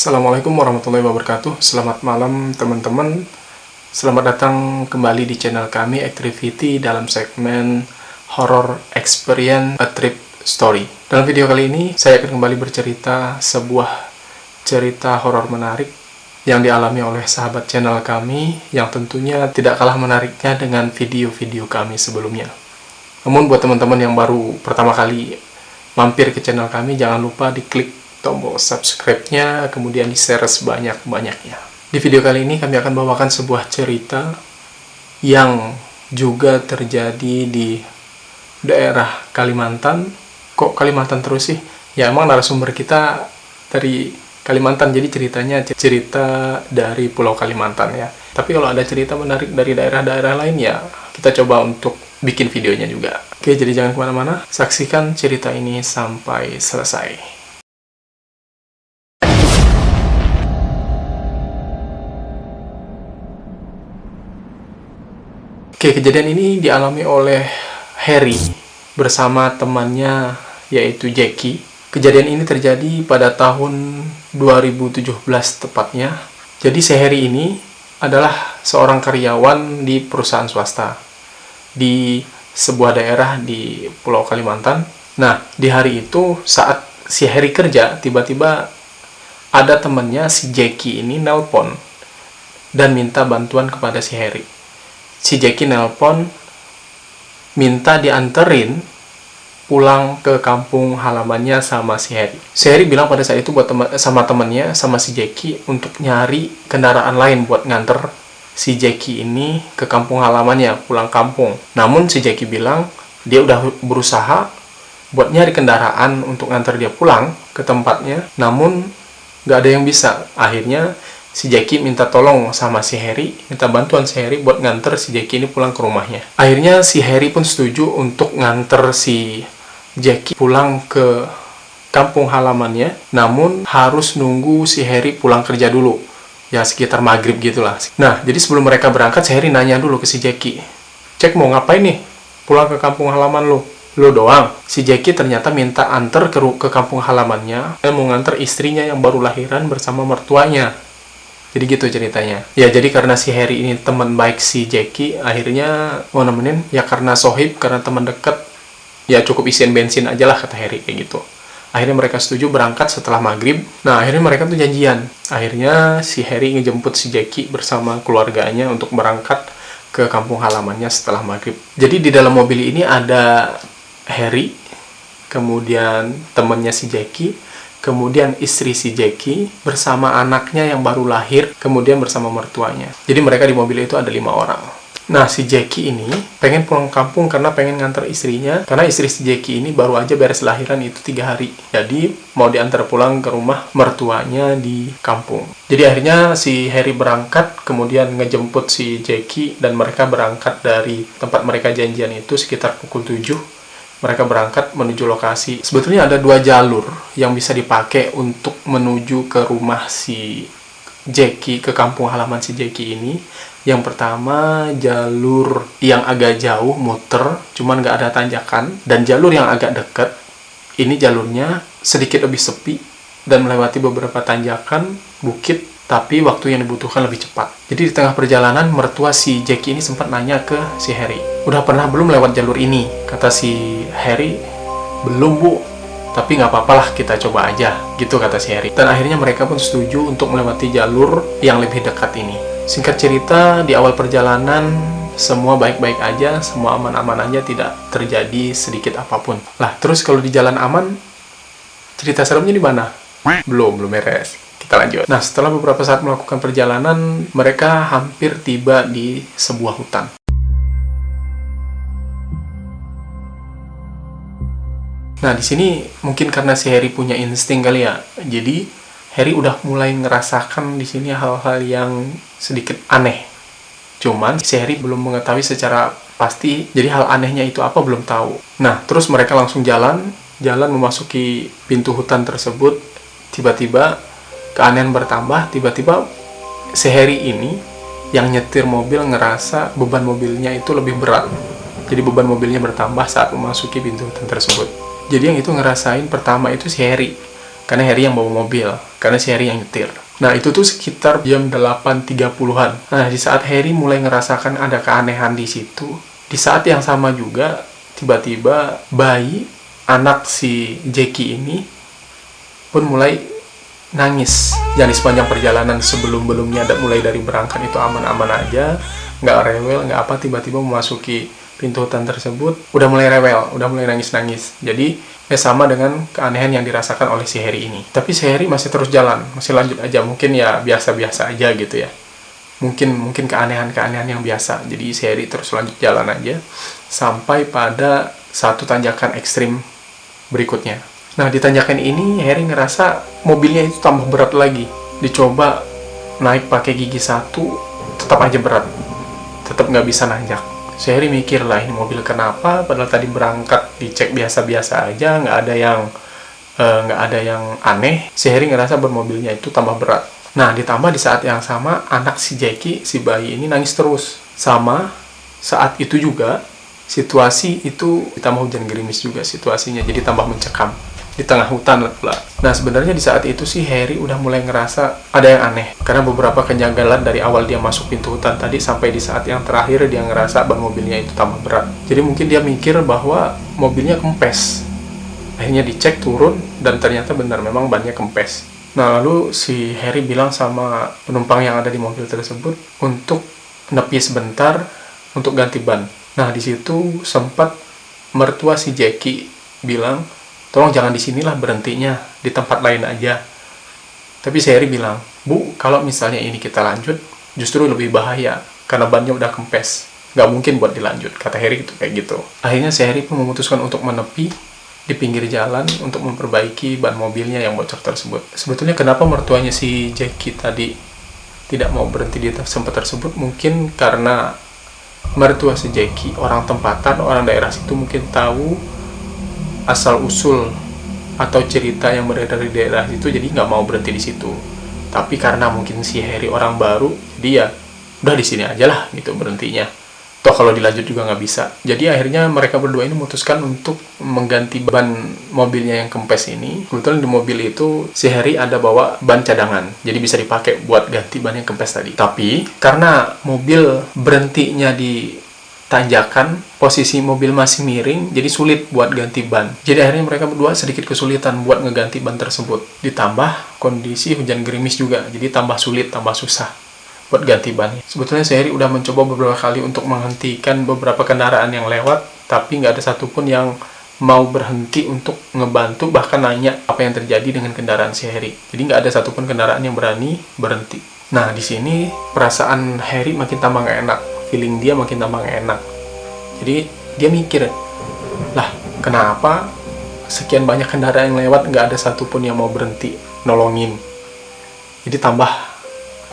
Assalamualaikum warahmatullahi wabarakatuh. Selamat malam teman-teman. Selamat datang kembali di channel kami Activity dalam segmen Horror Experience A Trip Story. Dalam video kali ini saya akan kembali bercerita sebuah cerita horor menarik yang dialami oleh sahabat channel kami yang tentunya tidak kalah menariknya dengan video-video kami sebelumnya. Namun buat teman-teman yang baru pertama kali mampir ke channel kami, jangan lupa diklik tombol subscribe-nya, kemudian di-share sebanyak-banyaknya. Di video kali ini kami akan bawakan sebuah cerita yang juga terjadi di daerah Kalimantan. Kok Kalimantan terus sih? Ya emang narasumber kita dari Kalimantan, jadi ceritanya cerita dari Pulau Kalimantan ya. Tapi kalau ada cerita menarik dari daerah-daerah lain ya, kita coba untuk bikin videonya juga. Oke, jadi jangan kemana-mana, saksikan cerita ini sampai selesai. Oke, kejadian ini dialami oleh Harry bersama temannya yaitu Jackie. Kejadian ini terjadi pada tahun 2017 tepatnya. Jadi si Harry ini adalah seorang karyawan di perusahaan swasta di sebuah daerah di Pulau Kalimantan. Nah, di hari itu saat si Harry kerja, tiba-tiba ada temannya si Jackie ini nelpon dan minta bantuan kepada si Harry. Si Jackie nelpon minta dianterin pulang ke kampung halamannya sama si Harry. Si Harry bilang pada saat itu buat sama temennya, sama si Jackie, untuk nyari kendaraan lain buat nganter si Jackie ini ke kampung halamannya, pulang kampung. Namun si Jackie bilang dia udah berusaha buat nyari kendaraan untuk nganter dia pulang ke tempatnya, namun gak ada yang bisa. Akhirnya si Jackie minta tolong sama si Harry, minta bantuan si Harry buat nganter si Jackie ini pulang ke rumahnya. Akhirnya si Harry pun setuju untuk nganter si Jackie pulang ke kampung halamannya, namun harus nunggu si Harry pulang kerja dulu. Ya sekitar maghrib gitulah. Nah, jadi sebelum mereka berangkat, si Harry nanya dulu ke si Jackie, "Cek, mau ngapain nih? Pulang ke kampung halaman lu doang?" Si Jackie ternyata minta anter ke kampung halamannya, mau nganter istrinya yang baru lahiran bersama mertuanya. Jadi gitu ceritanya. Ya, jadi karena si Harry ini teman baik si Jackie, akhirnya mau nemenin, ya karena sohib, karena teman dekat, ya cukup isiin bensin aja lah, kata Harry kayak gitu. Akhirnya mereka setuju berangkat setelah maghrib. Nah, akhirnya mereka tuh janjian. Akhirnya si Harry ngejemput si Jackie bersama keluarganya untuk berangkat ke kampung halamannya setelah maghrib. Jadi di dalam mobil ini ada Harry, kemudian temannya si Jackie, kemudian istri si Jackie bersama anaknya yang baru lahir, kemudian bersama mertuanya. Jadi mereka di mobil itu ada 5 orang. Nah, si Jackie ini pengen pulang kampung karena pengen nganter istrinya, karena istri si Jackie ini baru aja beres lahiran itu 3 hari. Jadi mau diantar pulang ke rumah mertuanya di kampung. Jadi akhirnya si Harry berangkat, kemudian ngejemput si Jackie, dan mereka berangkat dari tempat mereka janjian itu sekitar pukul 7. Mereka berangkat menuju lokasi. Sebetulnya ada 2 jalur yang bisa dipakai untuk menuju ke rumah si Jackie, ke kampung halaman si Jackie ini. Yang pertama, jalur yang agak jauh, muter, cuman nggak ada tanjakan. Dan jalur yang agak dekat, ini jalurnya sedikit lebih sepi dan melewati beberapa tanjakan, bukit, tapi waktu yang dibutuhkan lebih cepat. Jadi di tengah perjalanan, mertua si Jackie ini sempat nanya ke si Harry, "Udah pernah belum lewat jalur ini?" Kata si Harry, "Belum, Bu. Tapi nggak apa-apa lah, kita coba aja." Gitu kata si Harry. Dan akhirnya mereka pun setuju untuk melewati jalur yang lebih dekat ini. Singkat cerita, di awal perjalanan semua baik-baik aja, semua aman-aman aja, tidak terjadi sedikit apapun. Lah, terus kalau di jalan aman, cerita seremnya di mana? Belum beres. Kita lanjut. Nah, setelah beberapa saat melakukan perjalanan, mereka hampir tiba di sebuah hutan. Nah, di sini mungkin karena si Harry punya insting kali ya. Jadi Harry udah mulai ngerasakan di sini hal-hal yang sedikit aneh. Cuman si Harry belum mengetahui secara pasti, jadi hal anehnya itu apa belum tahu. Nah, terus mereka langsung jalan memasuki pintu hutan tersebut. Tiba-tiba keanehan bertambah, tiba-tiba si Harry ini yang nyetir mobil ngerasa beban mobilnya itu lebih berat. Jadi beban mobilnya bertambah saat memasuki pintu hutan tersebut. Jadi yang itu ngerasain pertama itu si Harry. karena Harry yang bawa mobil, karena si Harry yang nyetir. Nah, itu tuh sekitar jam 8.30-an. Nah, di saat Harry mulai ngerasakan ada keanehan di situ, di saat yang sama juga, tiba-tiba bayi, anak si Jackie ini, pun mulai nangis. Jadi sepanjang perjalanan sebelum-belumnya, mulai dari berangkat itu aman-aman aja, nggak rewel, nggak apa, tiba-tiba memasuki pintu hutan tersebut, udah mulai rewel, udah mulai nangis-nangis. Jadi, sama dengan keanehan yang dirasakan oleh si Harry ini. Tapi si Harry masih terus jalan, masih lanjut aja. Mungkin ya biasa-biasa aja gitu ya. Mungkin keanehan-keanehan yang biasa. Jadi si Harry terus lanjut jalan aja, sampai pada satu tanjakan ekstrim berikutnya. Nah, di tanjakan ini, Harry ngerasa mobilnya itu tambah berat lagi. Dicoba naik pakai gigi satu, tetap aja berat. Tetap nggak bisa nanjak. Si Harry mikir lah, ini mobil kenapa? Padahal tadi berangkat dicek biasa-biasa aja, nggak ada yang aneh. Si Harry ngerasa bermobilnya itu tambah berat. Nah, ditambah di saat yang sama, anak si Jackie, si bayi ini nangis terus. Sama saat itu juga, situasi itu ditambah hujan gerimis juga situasinya, jadi tambah mencekam. Di tengah hutan pula. Nah, sebenarnya di saat itu sih Harry udah mulai ngerasa ada yang aneh. Karena beberapa kejanggalan dari awal dia masuk pintu hutan tadi sampai di saat yang terakhir dia ngerasa ban mobilnya itu tambah berat. Jadi mungkin dia mikir bahwa mobilnya kempes. Akhirnya dicek turun dan ternyata benar memang bannya kempes. Nah, lalu si Harry bilang sama penumpang yang ada di mobil tersebut untuk nepi sebentar untuk ganti ban. Nah, di situ sempat mertua si Jackie bilang, tolong jangan di sinilah berhentinya, di tempat lain aja. Tapi si Harry bilang, Bu, kalau misalnya ini kita lanjut, justru lebih bahaya, karena bannya udah kempes. Nggak mungkin buat dilanjut, kata Harry gitu, kayak gitu. Akhirnya si Harry pun memutuskan untuk menepi di pinggir jalan untuk memperbaiki ban mobilnya yang bocor tersebut. Sebetulnya kenapa mertuanya si Jackie tadi tidak mau berhenti di tempat tersebut, mungkin karena mertua si Jackie, orang tempatan, orang daerah situ mungkin tahu asal-usul atau cerita yang beredar di daerah itu, jadi nggak mau berhenti di situ. Tapi karena mungkin si Harry orang baru, jadi ya udah di sini aja lah gitu berhentinya. Toh kalau dilanjut juga nggak bisa. Jadi akhirnya mereka berdua ini memutuskan untuk mengganti ban mobilnya yang kempes ini. Kebetulan di mobil itu si Harry ada bawa ban cadangan, jadi bisa dipakai buat ganti ban yang kempes tadi. Tapi karena mobil berhentinya di tanjakan, posisi mobil masih miring, jadi sulit buat ganti ban. Jadi akhirnya mereka berdua sedikit kesulitan buat ngeganti ban tersebut. Ditambah kondisi hujan gerimis juga, jadi tambah sulit, tambah susah buat ganti ban. Sebetulnya si Harry udah mencoba beberapa kali untuk menghentikan beberapa kendaraan yang lewat, tapi nggak ada satupun yang mau berhenti untuk ngebantu, bahkan nanya apa yang terjadi dengan kendaraan si Harry. Jadi nggak ada satupun kendaraan yang berani berhenti. Nah, di sini perasaan Harry makin tambah nggak enak. Feeling dia makin tambah gak enak. Jadi dia mikir, lah kenapa sekian banyak kendaraan yang lewat gak ada satupun yang mau berhenti nolongin. Jadi tambah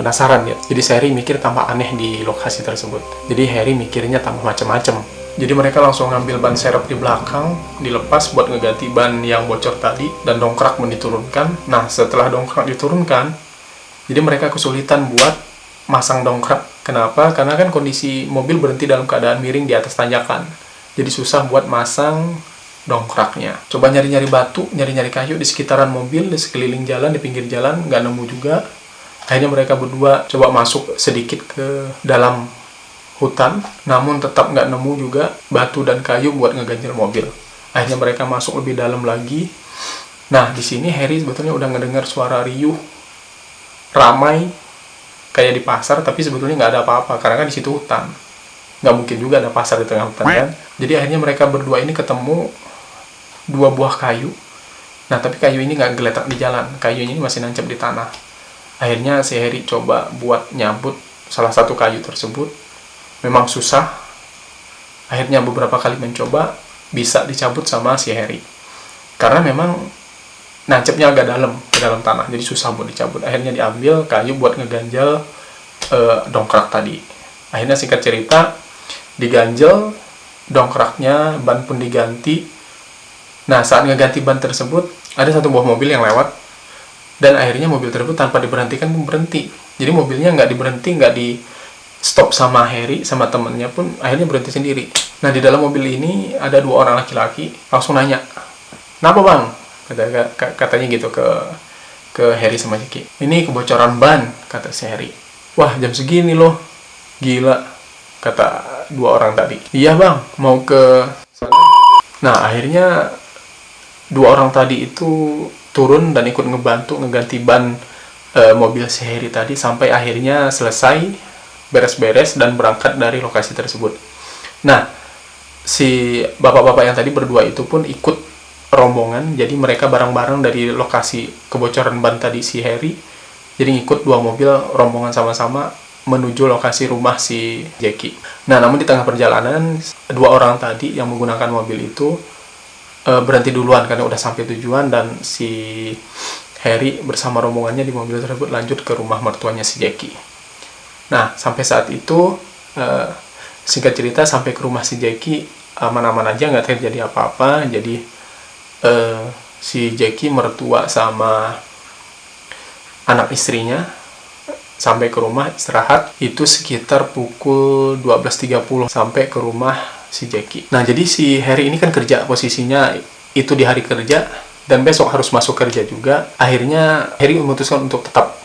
penasaran ya. Jadi Harry mikir tambah aneh di lokasi tersebut. Jadi Harry mikirnya tambah macam-macam. Jadi mereka langsung ngambil ban serep di belakang, dilepas buat ngeganti ban yang bocor tadi, dan dongkrak diturunkan. Nah, setelah dongkrak diturunkan, jadi mereka kesulitan buat masang dongkrak. Kenapa? Karena kan kondisi mobil berhenti dalam keadaan miring di atas tanjakan. Jadi susah buat masang dongkraknya. Coba nyari-nyari batu, nyari-nyari kayu di sekitaran mobil, di sekeliling jalan, di pinggir jalan, nggak nemu juga. Akhirnya mereka berdua coba masuk sedikit ke dalam hutan, namun tetap nggak nemu juga batu dan kayu buat ngeganjel mobil. Akhirnya mereka masuk lebih dalam lagi. Nah, di sini Harry sebetulnya udah ngedengar suara riuh, ramai, kayak di pasar, tapi sebetulnya nggak ada apa-apa, karena kan di situ hutan. Nggak mungkin juga ada pasar di tengah hutan kan. Jadi akhirnya mereka berdua ini ketemu 2 buah kayu. Nah, tapi kayu ini nggak geletak di jalan, kayu ini masih nancap di tanah. Akhirnya si Harry coba buat nyabut salah satu kayu tersebut. Memang susah. Akhirnya beberapa kali mencoba, bisa dicabut sama si Harry. Karena memang nancapnya agak dalam ke dalam tanah, jadi susah buat dicabut. Akhirnya diambil kayu buat ngeganjel dongkrak tadi. Akhirnya singkat cerita, diganjel dongkraknya, ban pun diganti. Nah, saat ngeganti ban tersebut, ada satu buah mobil yang lewat, dan akhirnya mobil tersebut tanpa diberhentikan pun berhenti. Jadi mobilnya nggak di stop sama Harry, sama temennya pun akhirnya berhenti sendiri. Nah, di dalam mobil ini ada 2 orang laki-laki, langsung nanya, "Kenapa bang? katanya gitu ke Harry sama Jackie. Ini kebocoran ban, kata si Harry. Wah, jam segini loh, gila, kata dua orang tadi. Iya bang, mau ke sana. Nah, akhirnya dua orang tadi itu turun dan ikut ngebantu ngeganti ban mobil si Harry tadi, sampai akhirnya selesai beres-beres dan berangkat dari lokasi tersebut. Nah, si bapak-bapak yang tadi berdua itu pun ikut rombongan, jadi mereka bareng-bareng dari lokasi kebocoran ban tadi si Harry, jadi ngikut dua mobil rombongan sama-sama menuju lokasi rumah si Jackie. Nah, namun di tengah perjalanan dua orang tadi yang menggunakan mobil itu berhenti duluan karena udah sampai tujuan, dan si Harry bersama rombongannya di mobil tersebut lanjut ke rumah mertuanya si Jackie. Nah, sampai saat itu singkat cerita sampai ke rumah si Jackie aman-aman aja, nggak terjadi apa-apa. Jadi si Jackie, mertua sama anak istrinya sampai ke rumah istirahat itu sekitar pukul 12.30 sampai ke rumah si Jackie. Nah, jadi si Harry ini kan kerja, posisinya itu di hari kerja dan besok harus masuk kerja juga. Akhirnya Harry memutuskan untuk tetap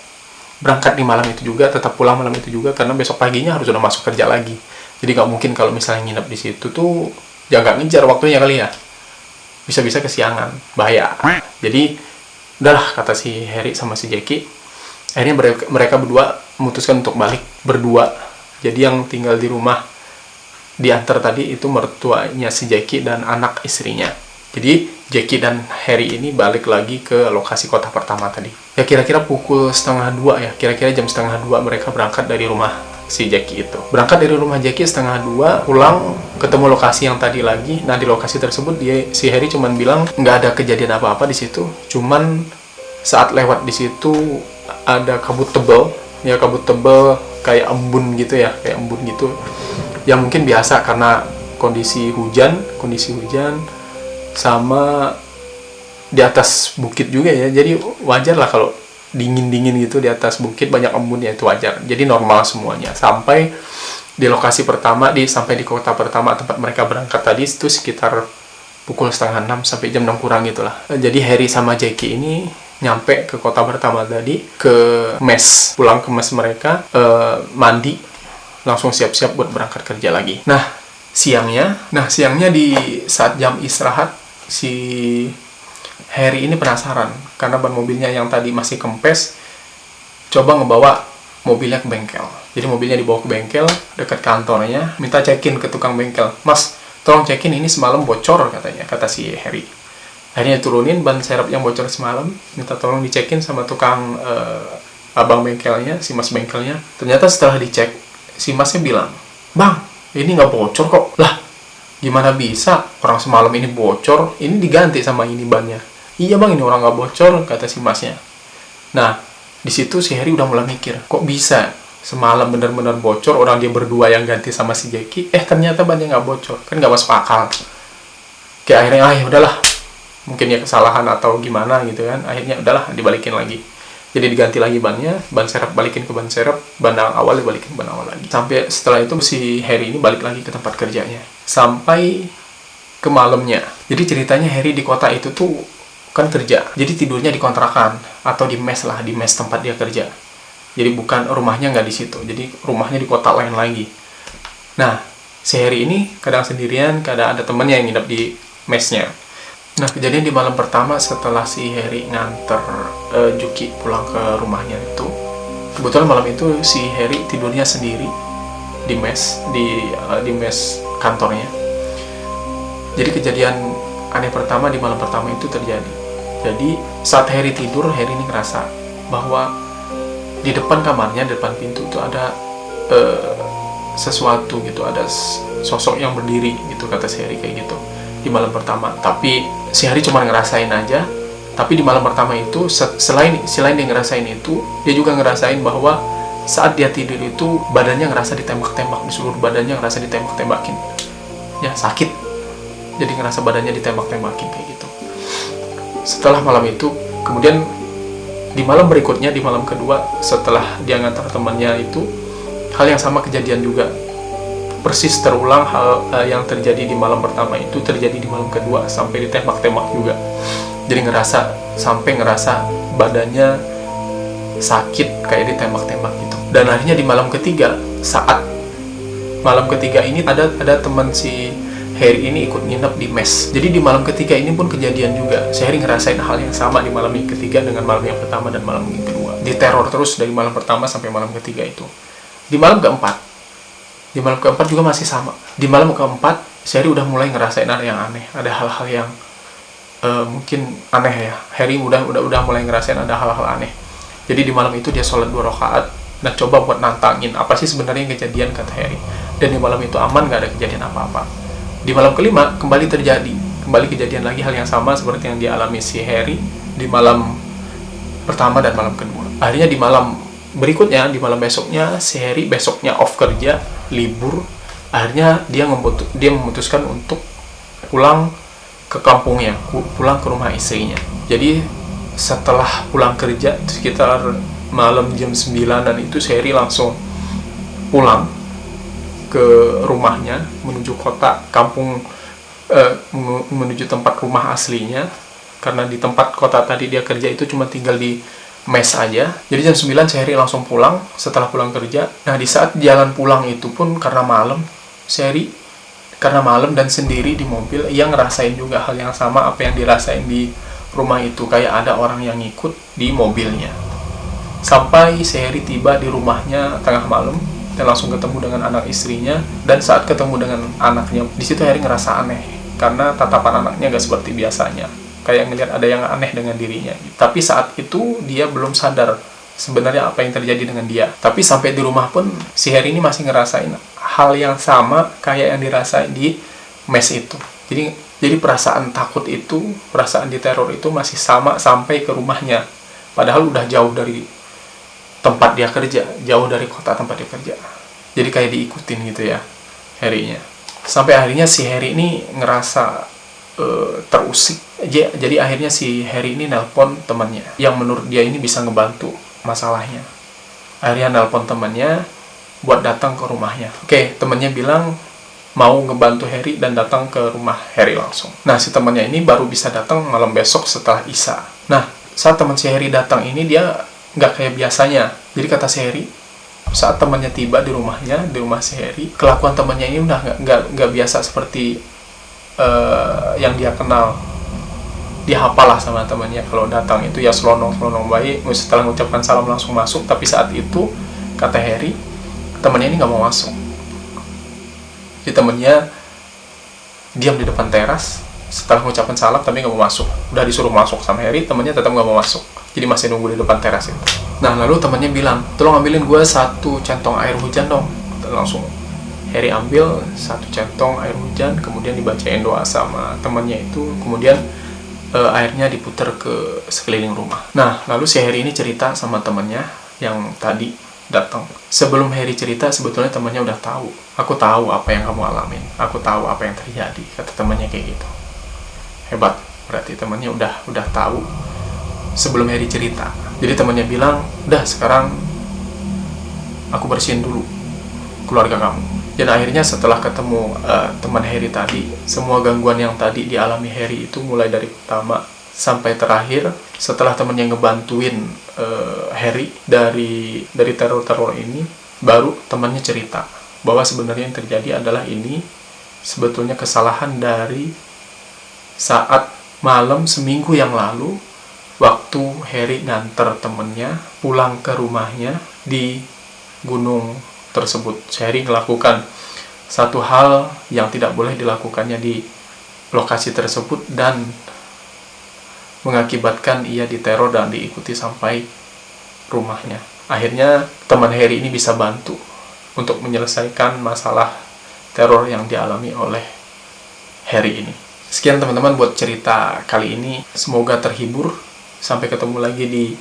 berangkat di malam itu juga, tetap pulang malam itu juga, karena besok paginya harus udah masuk kerja lagi. Jadi nggak mungkin kalau misalnya nginep di situ tuh, ya nggak ngejar waktunya kali ya. Bisa-bisa kesiangan, bahaya. Jadi udahlah, kata si Harry sama si Jackie. Akhirnya mereka berdua memutuskan untuk balik berdua. Jadi yang tinggal di rumah diantar tadi itu mertuanya si Jackie dan anak istrinya. Jadi Jackie dan Harry ini balik lagi ke lokasi kota pertama tadi. Ya kira-kira pukul 1:30 ya, kira-kira jam 1:30 mereka berangkat dari rumah si Jackie itu. Berangkat dari rumah Jackie 1:30, pulang ketemu lokasi yang tadi lagi. Nah, di lokasi tersebut si Harry cuman bilang nggak ada kejadian apa-apa di situ. Cuman saat lewat di situ ada kabut tebal, ya kabut tebal kayak embun gitu ya, kayak embun gitu. Ya mungkin biasa karena kondisi hujan sama di atas bukit juga ya. Jadi wajar lah kalau dingin-dingin gitu di atas bukit, banyak embunnya, itu wajar. Jadi normal semuanya. Sampai di lokasi pertama, sampai di kota pertama tempat mereka berangkat tadi itu sekitar pukul 5:30 sampai jam 6 kurang gitulah. Jadi Harry sama Jackie ini nyampe ke kota pertama tadi, ke mes, pulang ke mes mereka, mandi, langsung siap-siap buat berangkat kerja lagi. Nah, siangnya di saat jam istirahat, si Harry ini penasaran karena ban mobilnya yang tadi masih kempes, coba ngebawa mobilnya ke bengkel. Jadi mobilnya dibawa ke bengkel dekat kantornya, minta cekin ke tukang bengkel. Mas, tolong cekin ini semalam bocor katanya, kata si Harry. Akhirnya turunin ban serep yang bocor semalam, minta tolong dicekin sama tukang abang bengkelnya, si mas bengkelnya. Ternyata setelah dicek, si masnya bilang, "Bang, ini nggak bocor kok." Lah, gimana bisa? Orang semalam ini bocor, ini diganti sama ini bannya. "Iya bang, ini orang nggak bocor," kata si masnya. Nah, di situ si Harry udah mulai mikir, kok bisa semalam benar-benar bocor, orang dia berdua yang ganti sama si Jackie, ternyata bannya nggak bocor, kan nggak masuk akal. Kayak akhirnya, ya udahlah, mungkin ya kesalahan atau gimana gitu kan. Akhirnya udahlah, dibalikin lagi. Jadi diganti lagi bannya, ban serep balikin ke ban serep, ban awal dibalikin ke ban awal lagi. Sampai setelah itu si Harry ini balik lagi ke tempat kerjanya. Sampai ke malamnya. Jadi ceritanya Harry di kota itu tuh kan kerja. Jadi tidurnya di kontrakan atau di mes lah, di mes tempat dia kerja. Jadi bukan, rumahnya nggak di situ. Jadi rumahnya di kota lain lagi. Nah, si Harry ini kadang sendirian, kadang ada temennya yang nginep di mesnya. Nah, kejadian di malam pertama setelah si Harry nganter Juki pulang ke rumahnya itu, kebetulan malam itu si Harry tidurnya sendiri di mes, di mes kantornya. Jadi kejadian aneh pertama di malam pertama itu terjadi. Jadi saat Harry tidur, Harry ini ngerasa bahwa di depan kamarnya, di depan pintu itu ada sesuatu gitu, ada sosok yang berdiri gitu, kata si Harry kayak gitu di malam pertama. Tapi si Harry cuma ngerasain aja. Tapi di malam pertama itu, selain dia ngerasain itu, dia juga ngerasain bahwa saat dia tidur itu badannya ngerasa ditembak-tembak, di seluruh badannya ngerasa ditembak-tembakin. Ya, sakit. Jadi ngerasa badannya ditembak-tembakin kayak gitu. Setelah malam itu, kemudian di malam berikutnya, di malam kedua setelah dia ngantar temannya itu, hal yang sama kejadian juga. Persis terulang hal yang terjadi di malam pertama itu terjadi di malam kedua, sampai ditembak-tembak juga. Jadi sampai ngerasa badannya sakit kayak ditembak-tembak gitu. Dan akhirnya di malam ketiga, saat malam ketiga ini ada teman si Harry ini ikut nginep di mes. Jadi di malam ketiga ini pun kejadian juga. Si Harry ngerasain hal yang sama di malam yang ketiga dengan malam yang pertama dan malam yang kedua. Diteror terus dari malam pertama sampai malam ketiga itu. Di malam keempat juga masih sama. Di malam keempat, si Harry udah mulai ngerasain ada yang aneh, ada hal-hal yang mungkin aneh ya. Harry udah mulai ngerasain ada hal-hal aneh. Jadi di malam itu dia sholat 2 rakaat dan coba buat nantangin apa sih sebenarnya yang kejadian, kata Harry. Dan di malam itu aman, gak ada kejadian apa-apa. Di malam kelima kembali kejadian lagi hal yang sama seperti yang dialami si Harry di malam pertama dan malam kedua. Akhirnya di malam berikutnya, di malam besoknya, si Harry besoknya off kerja, libur. Akhirnya dia memutuskan untuk pulang ke kampungnya, pulang ke rumah istrinya. Jadi setelah pulang kerja sekitar malam jam 9-an itu, si Harry langsung pulang ke rumahnya menuju menuju tempat rumah aslinya, karena di tempat kota tadi dia kerja itu cuma tinggal di mes aja. Jadi jam 9 si Harry langsung pulang setelah pulang kerja. Nah, di saat jalan pulang itu pun karena malam dan sendiri di mobil, ia ngerasain juga hal yang sama apa yang dirasain di rumah itu, kayak ada orang yang ngikut di mobilnya. Sampai si Harry tiba di rumahnya tengah malam dan langsung ketemu dengan anak istrinya. Dan saat ketemu dengan anaknya, di situ Harry ngerasa aneh karena tatapan anaknya gak seperti biasanya, kayak ngelihat ada yang aneh dengan dirinya. Tapi saat itu dia belum sadar sebenarnya apa yang terjadi dengan dia. Tapi sampai di rumah pun si Harry ini masih ngerasain hal yang sama kayak yang dirasain di mes itu. Jadi perasaan takut itu, perasaan diteror itu masih sama sampai ke rumahnya. Padahal udah jauh dari tempat dia kerja, jauh dari kota tempat dia kerja. Jadi kayak diikutin gitu ya Harry-nya. Sampai akhirnya si Harry ini ngerasa terusik. Jadi akhirnya si Harry ini nelpon temannya yang menurut dia ini bisa ngebantu masalahnya. Akhirnya nelpon temannya buat datang ke rumahnya. Oke, temannya bilang mau ngebantu Harry dan datang ke rumah Harry langsung. Nah, si temannya ini baru bisa datang malam besok setelah Isya. Nah, saat teman si Harry datang ini dia nggak kayak biasanya. Jadi kata si Harry, saat temannya tiba di rumah si Harry, kelakuan temannya ini udah nggak biasa seperti yang dia kenal. Dia hafal lah sama temannya, kalau datang itu ya selonong baik, setelah mengucapkan salam langsung masuk. Tapi saat itu kata Harry, temannya ini nggak mau masuk. Jadi temennya diam di depan teras setelah mengucapkan salam tapi nggak mau masuk. Udah disuruh masuk sama Harry, temennya tetap nggak mau masuk. Jadi masih nunggu di depan teras itu. Nah, lalu temennya bilang, tolong ambilin gue 1 centong air hujan dong. Langsung Harry ambil 1 centong air hujan, kemudian dibacain doa sama temennya itu. Kemudian airnya diputar ke sekeliling rumah. Nah, lalu si Harry ini cerita sama temennya yang tadi datang. Sebelum Harry cerita, sebetulnya temannya udah tahu. Aku tahu apa yang kamu alamin. Aku tahu apa yang terjadi, kata temannya kayak gitu. Hebat, berarti temannya udah tahu sebelum Harry cerita. Jadi temannya bilang, udah sekarang aku bersihin dulu keluarga kamu. Dan akhirnya setelah ketemu teman Harry tadi, semua gangguan yang tadi dialami Harry itu mulai dari pertama sampai terakhir, setelah temennya ngebantuin Harry dari teror-teror ini, baru temannya cerita bahwa sebenarnya yang terjadi adalah ini sebetulnya kesalahan dari saat malam seminggu yang lalu, waktu Harry nganter temennya pulang ke rumahnya di gunung tersebut. Harry melakukan satu hal yang tidak boleh dilakukannya di lokasi tersebut dan mengakibatkan ia diteror dan diikuti sampai rumahnya. Akhirnya teman Harry ini bisa bantu untuk menyelesaikan masalah teror yang dialami oleh Harry ini. Sekian teman-teman buat cerita kali ini. Semoga terhibur. Sampai ketemu lagi di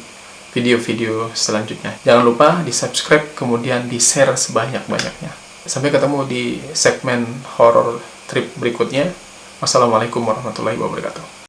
video-video selanjutnya. Jangan lupa di subscribe, kemudian di share sebanyak-banyaknya. Sampai ketemu di segmen horror trip berikutnya. Wassalamualaikum warahmatullahi wabarakatuh.